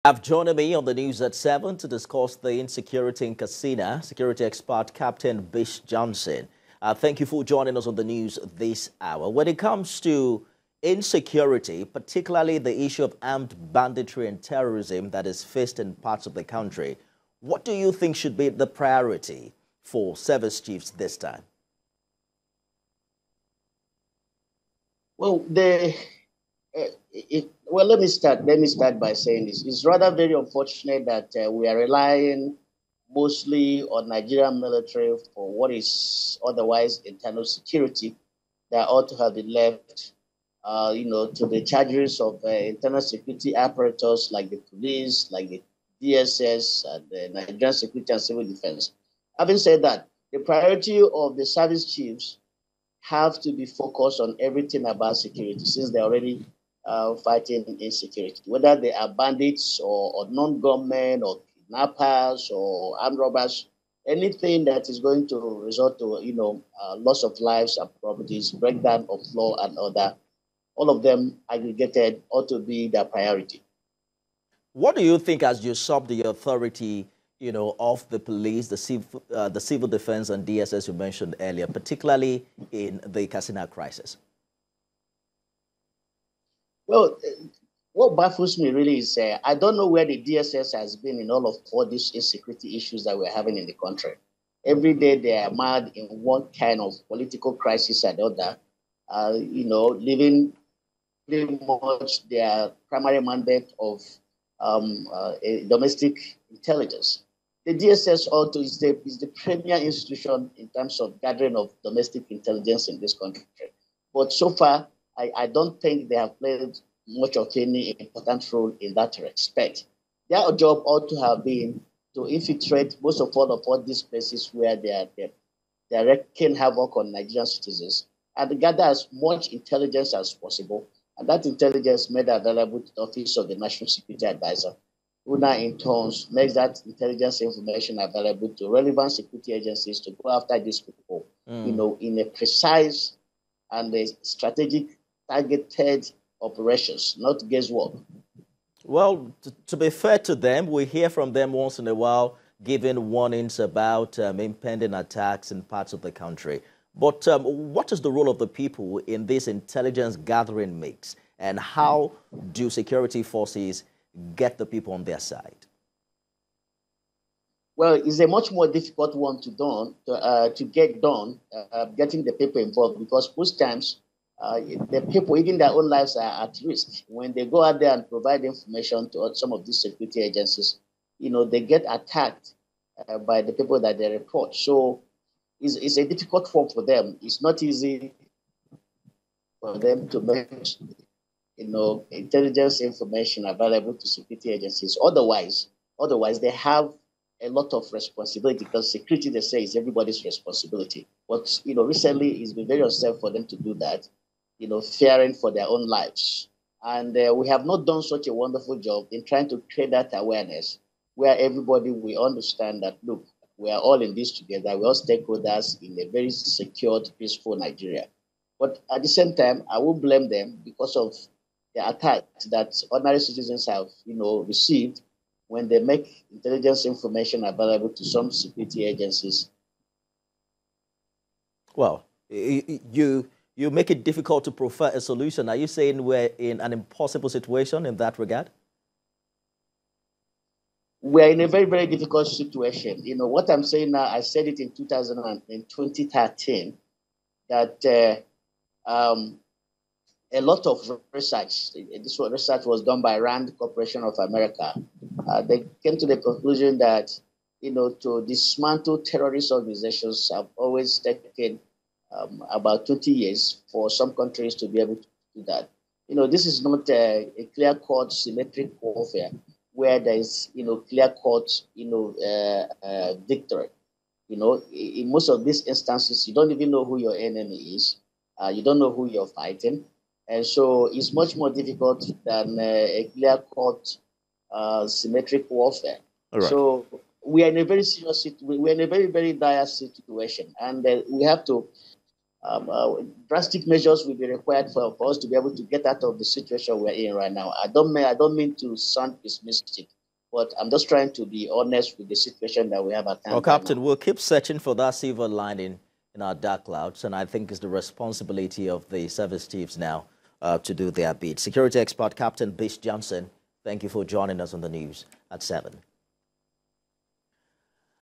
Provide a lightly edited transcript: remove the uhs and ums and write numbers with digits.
Have joined me on the news at 7 to discuss the insecurity in Katsina, security expert Captain Bish Johnson. Thank you for joining us on the news this hour. When it comes to insecurity, particularly the issue of armed banditry and terrorism that is faced in parts of the country, what do you think should be the priority for service chiefs this time? Well, let me start. Let me start by saying this: it's rather very unfortunate that we are relying mostly on Nigerian military for what is otherwise internal security that ought to have been left, to the charges of internal security apparatus like the police, like the DSS, and the Nigerian Security and Civil Defense. Having said that, the priority of the service chiefs have to be focused on everything about security, since they're already fighting insecurity, whether they are bandits or non-government or kidnappers or armed robbers, anything that is going to result to loss of lives and properties, breakdown of law and order, all of them aggregated ought to be their priority. What do you think, as you sub the authority, of the police, the civil defense and DSS you mentioned earlier, particularly in the Katsina crisis? Well, what baffles me really is I don't know where the DSS has been in all these insecurity issues that we're having in the country. Every day they are mad in one kind of political crisis or the other, leaving pretty much their primary mandate of domestic intelligence. The DSS also is the premier institution in terms of gathering of domestic intelligence in this country. But so far, I don't think they have played much of any important role in that respect. Their job ought to have been to infiltrate most of all these places where they are wreaking havoc on Nigerian citizens and gather as much intelligence as possible. And that intelligence made available to the Office of the National Security Advisor, who now in turn makes that intelligence information available to relevant security agencies to go after these people, in a precise and a strategic, targeted operations, not guesswork. Well, to be fair to them, we hear from them once in a while giving warnings about impending attacks in parts of the country. But what is the role of the people in this intelligence gathering mix, and how do security forces get the people on their side? Well, it's a much more difficult one to get done, getting the people involved, because most times the people, even their own lives, are at risk. When they go out there and provide information to some of these security agencies, they get attacked by the people that they report. So it's a difficult form for them. It's not easy for them to make intelligence information available to security agencies. Otherwise, they have a lot of responsibility, because security, they say, is everybody's responsibility. But, recently it's been very unsafe for them to do that, fearing for their own lives. And we have not done such a wonderful job in trying to create that awareness where everybody will understand that, look, we are all in this together. We're all stakeholders in a very secured, peaceful Nigeria. But at the same time, I won't blame them because of the attacks that ordinary citizens have, received when they make intelligence information available to some security agencies. Well, you make it difficult to prefer a solution. Are you saying we're in an impossible situation in that regard? We're in a very, very difficult situation. What I'm saying now, I said it in 2013, that a lot of research, this research was done by Rand Corporation of America. They came to the conclusion that, to dismantle terrorist organizations have always taken about 20 years for some countries to be able to do that. This is not a clear-cut symmetric warfare where there is, clear-cut, victory. In most of these instances, you don't even know who your enemy is. You don't know who you're fighting. And so it's much more difficult than a clear-cut symmetric warfare. All right. So we are in a very serious, we're in a very, very dire situation. And we have to drastic measures will be required for us to be able to get out of the situation we're in right now. I don't mean to sound pessimistic, but I'm just trying to be honest with the situation that we have at hand. Well, Captain, we'll keep searching for that silver lining in our dark clouds, and I think it's the responsibility of the service chiefs now to do their bit. Security expert Captain Bish Johnson, thank you for joining us on the news at 7.